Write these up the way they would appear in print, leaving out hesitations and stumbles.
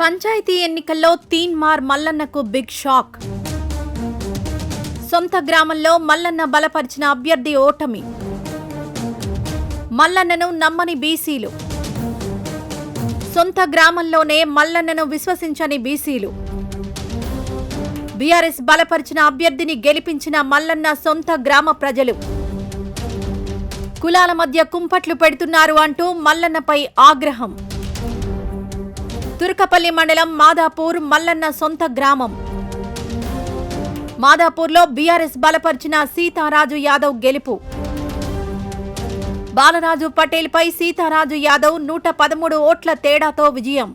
పంచాయతీ ఎన్నికల్లో Teenmar మల్లన్నకు big shock. సొంత గ్రామంలో మల్లన్న బలపరిచిన అభ్యర్థి ఓటమి. మల్లన్నను నమ్మని బీసీలు. సొంత గ్రామంలోనే మల్లన్నను విశ్వసించని బీసీలు. బీఆర్ఎస్ బలపరిచిన అభ్యర్థిని గెలిపించిన మల్లన్న సొంత గ్రామ ప్రజలు. కులాల మధ్య కుంపట్లు పెడుతున్నారు అంటూ మల్లన్నపై ఆగ్రహం. తుర్కపల్లి మండలం మాదాపూర్ మల్లన్న సొంత గ్రామం. మాదాపూర్లో బీఆర్ఎస్ బలపరిచిన సీతారాజు యాదవ్ గెలుపు. బాలరాజు పటేల్ పై సీతారాజు యాదవ్ 113 ఓట్ల తేడాతో విజయం.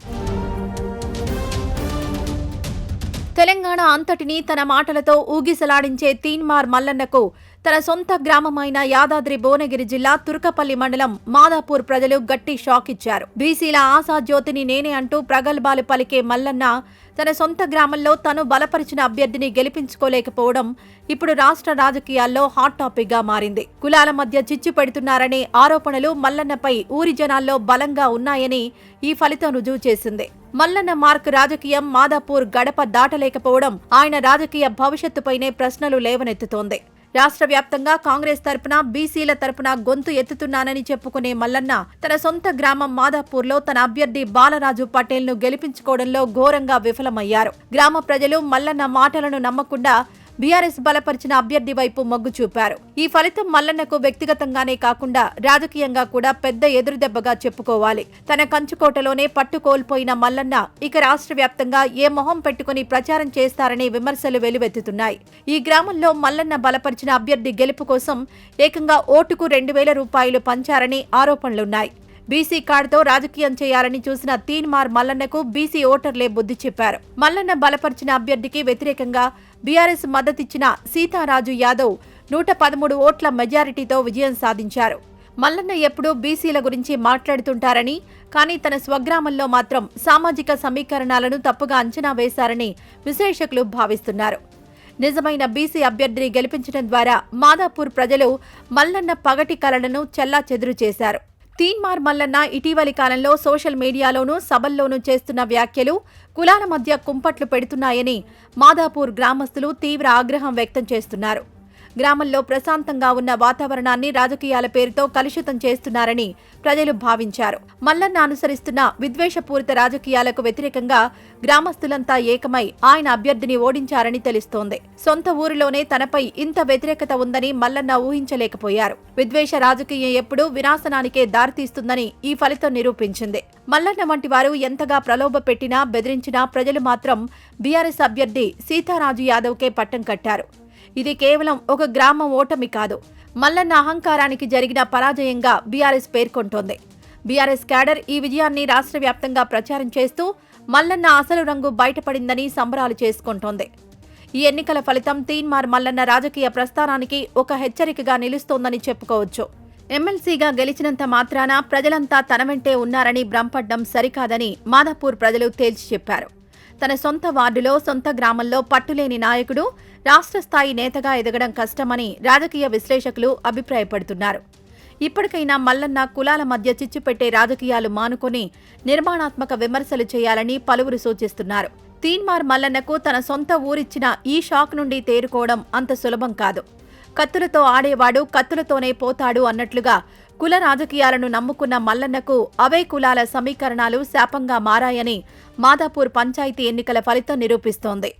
తెలంగాణ అంతటినీ తన మాటలతో ఊగిసలాడించే తీన్మార్ మల్లన్నకు తన సొంత గ్రామమైన యాదాద్రి భువనగిరి జిల్లా తుర్కపల్లి మండలం మాదాపూర్ ప్రజలు గట్టి షాక్ ఇచ్చారు. బీసీల ఆశాజ్యోతిని నేనే అంటూ ప్రగల్భాలు పలికే మల్లన్న తన సొంత గ్రామంలో తను బలపరిచిన అభ్యర్థిని గెలిపించుకోలేకపోవడం ఇప్పుడు రాష్ట్ర రాజకీయాల్లో హాట్ టాపిక్ గా మారింది. కులాల మధ్య చిచ్చు పెడుతున్నారనే ఆరోపణలు మల్లన్నపై ఊరి జనాల్లో బలంగా ఉన్నాయని ఈ ఫలితం రుజువు చేసింది. మల్లన్న మార్క్ రాజకీయం మాదాపూర్ గడప దాటలేకపోవడం ఆయన రాజకీయ భవిష్యత్తుపైనే ప్రశ్నలు లేవనెత్తుతోంది. రాష్ట్ర వ్యాప్తంగా కాంగ్రెస్ తరపున బీసీల తరపున గొంతు ఎత్తుతున్నానని చెప్పుకునే మల్లన్న తన సొంత గ్రామం మాదాపూర్లో తన అభ్యర్థి బాలరాజు పటేల్ ను గెలిపించుకోవడంలో ఘోరంగా విఫలమయ్యారు. గ్రామ ప్రజలు మల్లన్న మాటలను నమ్మకుండా బీఆర్ఎస్ బలపరిచిన అభ్యర్థి వైపు మొగ్గు చూపారు. ఈ ఫలితం మల్లన్నకు వ్యక్తిగతంగానే కాకుండా రాజకీయంగా కూడా పెద్ద ఎదురుదెబ్బగా చెప్పుకోవాలి. తన కంచుకోటలోనే పట్టు కోల్పోయిన మల్లన్న ఇక రాష్ట్ర వ్యాప్తంగా ఏ మొహం పెట్టుకుని ప్రచారం చేస్తారనే విమర్శలు వెలువెత్తుతున్నాయి. ఈ గ్రామంలో మల్లన్న బలపరిచిన అభ్యర్థి గెలుపు కోసం ఏకంగా ఓటుకు 2,000 రూపాయలు పంచారని ఆరోపణలున్నాయి. బీసీ కార్డుతో రాజకీయం చేయాలని చూసిన తీన్మార్ మల్లన్నకు బీసీ ఓటర్లే బుద్ధి చెప్పారు. మల్లన్న బలపరిచిన అభ్యర్థికి వ్యతిరేకంగా బీఆర్ఎస్ మద్దతిచ్చిన సీతారాజు యాదవ్ 113 ఓట్ల మెజారిటీతో విజయం సాధించారు. మల్లన్న ఎప్పుడూ బీసీల గురించి మాట్లాడుతుంటారని, కానీ తన స్వగ్రామంలో మాత్రం సామాజిక సమీకరణాలను తప్పుగా అంచనా వేశారని విశ్లేషకులు భావిస్తున్నారు. నిజమైన బీసీ అభ్యర్థిని గెలిపించడం ద్వారా మాదాపూర్ ప్రజలు మల్లన్న పగటి కలలను చెల్లాచెదురు చేశారు. తీన్మార్ మల్లన్న ఇటీవలి కాలంలో సోషల్ మీడియాలోనూ సభల్లోనూ చేస్తున్న వ్యాఖ్యలు కులాల మధ్య కుంపట్లు పెడుతున్నాయని మాదాపూర్ గ్రామస్తులు తీవ్ర ఆగ్రహం వ్యక్తం చేస్తున్నారు. గ్రామంలో ప్రశాంతంగా ఉన్న వాతావరణాన్ని రాజకీయాల పేరుతో కలుషితం చేస్తున్నారని ప్రజలు భావించారు. మల్లన్న అనుసరిస్తున్న విద్వేషపూరిత రాజకీయాలకు వ్యతిరేకంగా గ్రామస్తులంతా ఏకమై ఆయన అభ్యర్థిని ఓడించారని తెలుస్తోంది. సొంత ఊరిలోనే తనపై ఇంత వ్యతిరేకత ఉందని మల్లన్న ఊహించలేకపోయారు. విద్వేష రాజకీయం ఎప్పుడూ వినాశనానికే దారితీస్తుందని ఈ ఫలితం నిరూపించింది. మల్లన్న వంటి వారు ఎంతగా ప్రలోభ పెట్టినా బెదిరించినా ప్రజలు మాత్రం బీఆర్ఎస్ అభ్యర్థి సీతారాజు యాదవ్కే పట్టం కట్టారు. ఇది కేవలం ఒక గ్రామం ఓటమి కాదు, మల్లన్న అహంకారానికి జరిగిన పరాజయంగా బీఆర్ఎస్ పేర్కొంటోంది. బీఆర్ఎస్ క్యాడర్ ఈ విజయాన్ని రాష్ట్ర వ్యాప్తంగా ప్రచారం చేస్తూ మల్లన్న అసలు రంగు బయటపడిందని సంబరాలు చేసుకుంటోంది. ఈ ఎన్నికల ఫలితం తీన్మార్ మల్లన్న రాజకీయ ప్రస్థానానికి ఒక హెచ్చరికగా నిలుస్తోందని చెప్పుకోవచ్చు. ఎమ్మెల్సీగా గెలిచినంత మాత్రాన ప్రజలంతా తన వెంటే ఉన్నారని భ్రమపడ్డం సరికాదని మాదాపూర్ ప్రజలు తేల్చి చెప్పారు. తన సొంత వార్డులో సొంత గ్రామంలో పట్టులేని నాయకుడు రాష్ట్ర స్థాయి నేతగా ఎదగడం కష్టమని రాజకీయ విశ్లేషకులు అభిప్రాయపడుతున్నారు. ఇప్పటికైనా మల్లన్న కులాల మధ్య చిచ్చు పెట్టే రాజకీయాలు మానుకొని నిర్మాణాత్మక విమర్శలు చేయాలని పలువురు సూచిస్తున్నారు. తీన్మార్ మల్లన్నకు తన సొంత ఊరిచ్చిన ఈ షాక్ నుండి తేరుకోవడం అంత సులభం కాదు. కత్తులతో ఆడేవాడు కత్తులతోనే పోతాడు అన్నట్లుగా కుల రాజకీయాలను నమ్ముకున్న మల్లన్నకు అవే కులాల సమీకరణాలు శాపంగా మారాయని మాదాపూర్ పంచాయతీ ఎన్నికల ఫలితం నిరూపిస్తోంది.